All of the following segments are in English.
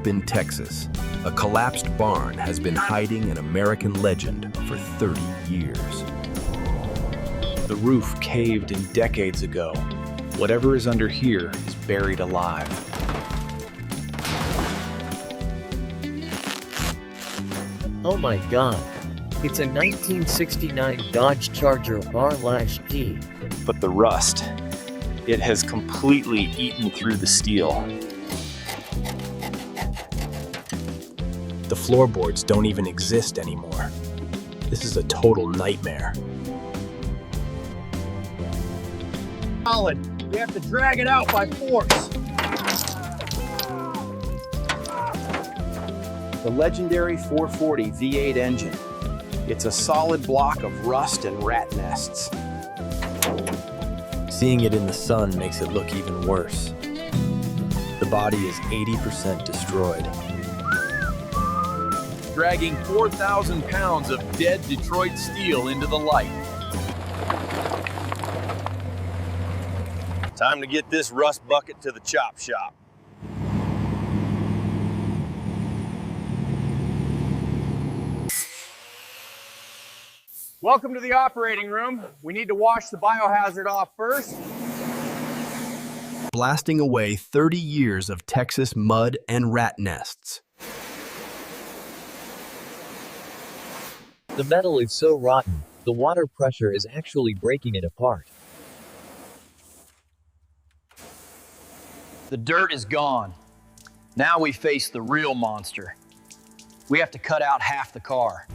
up in Texas, a collapsed barn has been hiding an American legend for 30 years. The roof caved in decades ago. Whatever is under here is buried alive. Oh my God. It's a 1969 Dodge Charger R/T. But the rust, it has completely eaten through the steel. The floorboards don't even exist anymore. This is a total nightmare. Solid. We have to drag it out by force. The legendary 440 V8 engine. It's a solid block of rust and rat nests. Seeing it in the sun makes it look even worse. The body is 80% destroyed. Dragging 4,000 pounds of dead Detroit steel into the light. Time to get this rust bucket to the chop shop. Welcome to the operating room. We need to wash the biohazard off first. Blasting away 30 years of Texas mud and rat nests. The metal is so rotten, the water pressure is actually breaking it apart. The dirt is gone. Now we face the real monster. We have to cut out half the car.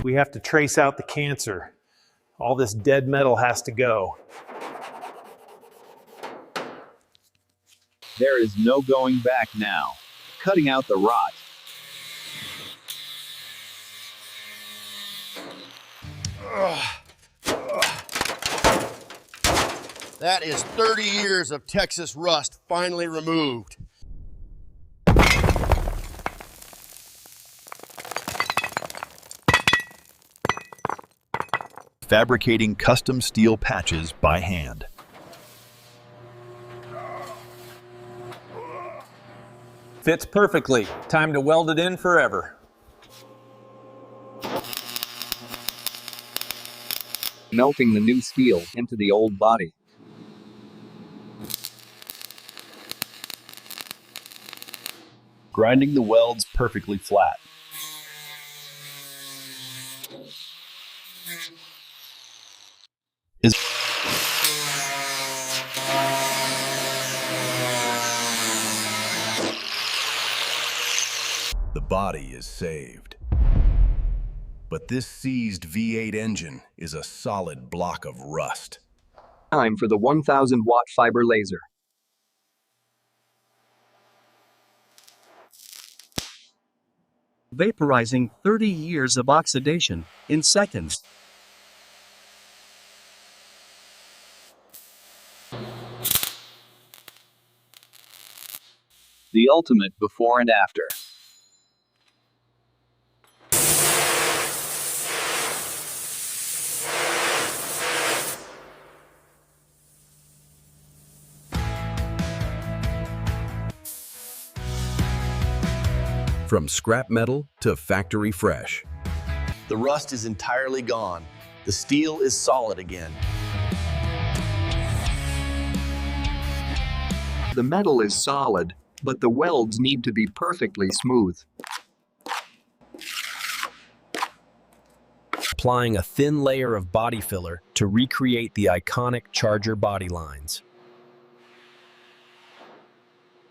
We have to trace out the cancer. All this dead metal has to go. There is no going back now. Cutting out the rot. That is 30 years of Texas rust finally removed. Fabricating custom steel patches by hand. Fits perfectly. Time to weld it in forever. Melting the new steel into the old body. Grinding the welds perfectly flat. The body is saved. But this seized V8 engine is a solid block of rust. Time for the 1000 watt fiber laser. Vaporizing 30 years of oxidation in seconds. The ultimate before and after. From scrap metal to factory fresh. The rust is entirely gone. The steel is solid again. The metal is solid, but the welds need to be perfectly smooth. Applying a thin layer of body filler to recreate the iconic Charger body lines.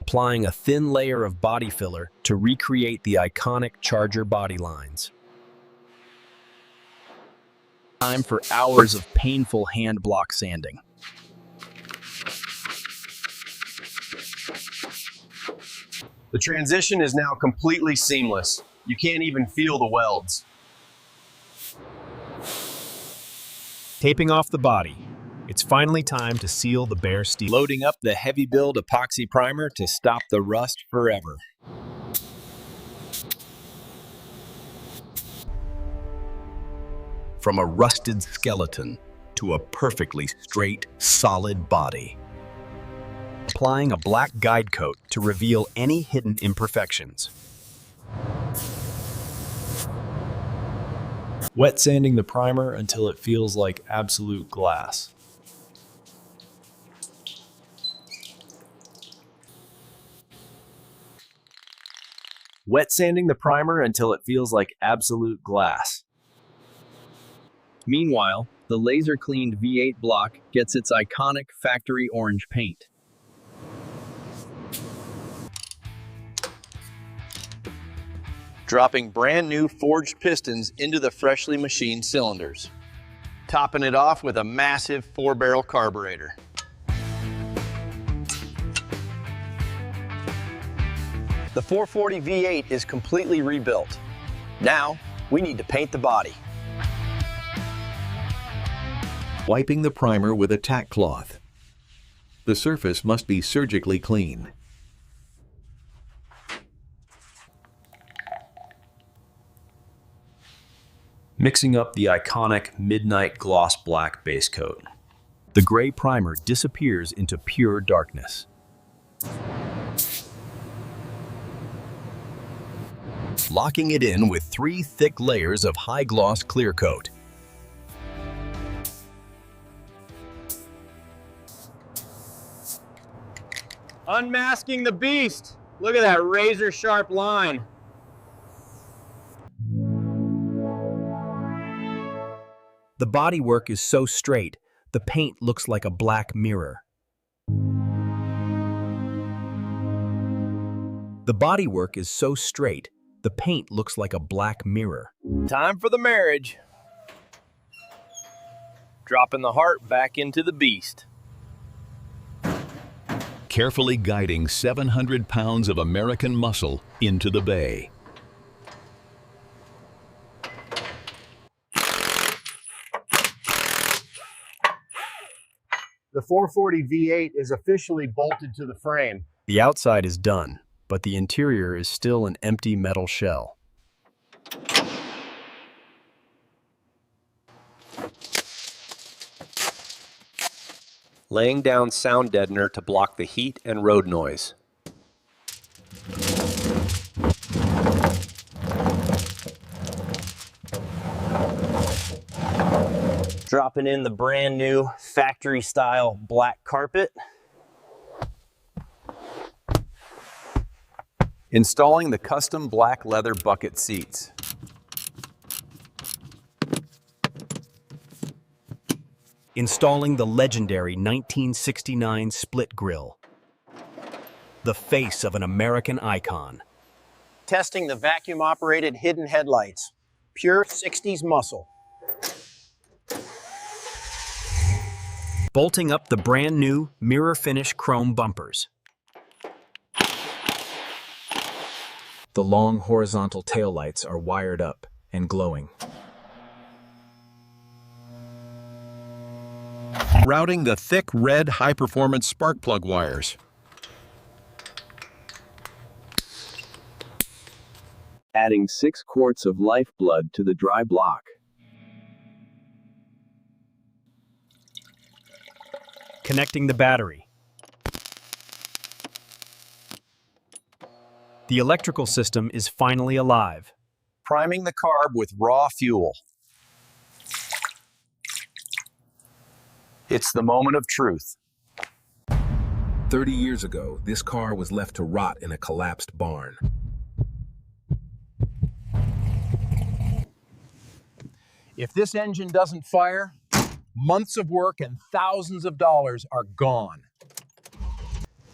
Applying a thin layer of body filler to recreate the iconic Charger body lines. Time for hours of painful hand block sanding. The transition is now completely seamless. You can't even feel the welds. Taping off the body. It's finally time to seal the bare steel. Loading up the heavy build epoxy primer to stop the rust forever. From a rusted skeleton to a perfectly straight, solid body. applying a black guide coat to reveal any hidden imperfections. Wet sanding the primer until it feels like absolute glass. Wet sanding the primer until it feels like absolute glass. Meanwhile, the laser-cleaned V8 block gets its iconic factory orange paint. Dropping brand new forged pistons into the freshly machined cylinders. Topping it off with a massive 4-barrel carburetor. The 440 V8 is completely rebuilt. Now, we need to paint the body. Wiping the primer with a tack cloth. The surface must be surgically clean. Mixing up the iconic midnight gloss black base coat. The gray primer disappears into pure darkness. Locking it in with 3 thick layers of high-gloss clear coat. Unmasking the beast. Look at that razor sharp line. The bodywork is so straight, the paint looks like a black mirror. The bodywork is so straight, the paint looks like a black mirror. Time for the marriage. Dropping the heart back into the beast. Carefully guiding 700 pounds of American muscle into the bay. The 440 V8 is officially bolted to the frame. The outside is done, but the interior is still an empty metal shell. Laying down sound deadener to block the heat and road noise. Dropping in the brand new factory style black carpet. Installing the custom black leather bucket seats. Installing the legendary 1969 split grille. The face of an American icon. Testing the vacuum-operated hidden headlights. Pure 60s muscle. Bolting up the brand new mirror finish chrome bumpers. The long horizontal taillights are wired up and glowing. Routing the thick red high-performance spark plug wires. Adding 6 quarts of lifeblood to the dry block. Connecting the battery. The electrical system is finally alive. Priming the carb with raw fuel. It's the moment of truth. 30 years ago, this car was left to rot in a collapsed barn. If this engine doesn't fire, months of work and thousands of dollars are gone.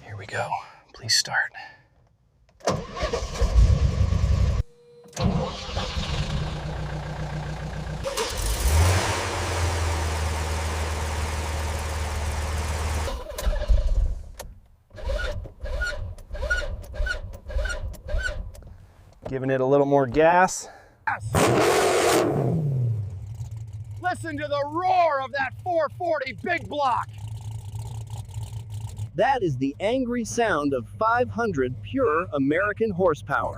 Here we go. Please start. Giving it a little more gas. Listen to the roar of that 440 big block. That is the angry sound of 500 pure American horsepower.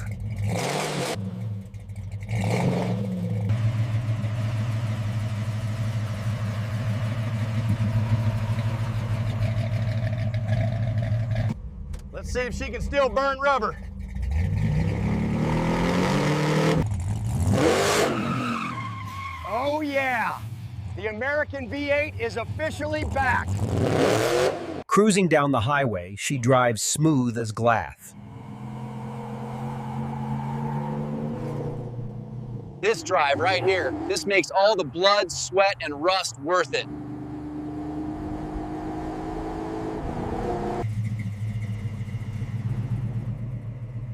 Let's see if she can still burn rubber. Oh yeah, the American V8 is officially back. Cruising down the highway, she drives smooth as glass. This drive right here, this makes all the blood, sweat, and rust worth it.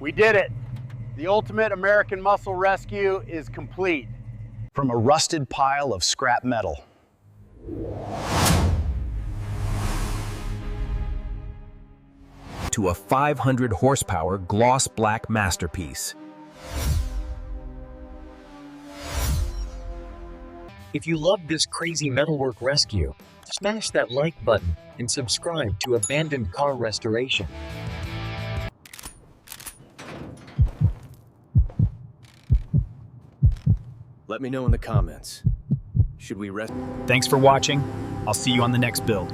We did it. The ultimate American muscle rescue is complete. From a rusted pile of scrap metal. To a 500 horsepower gloss black masterpiece. If you love this crazy metalwork rescue, smash that like button and subscribe to Abandoned Car Restoration. Let me know in the comments. Should we rest? Thanks for watching. I'll see you on the next build.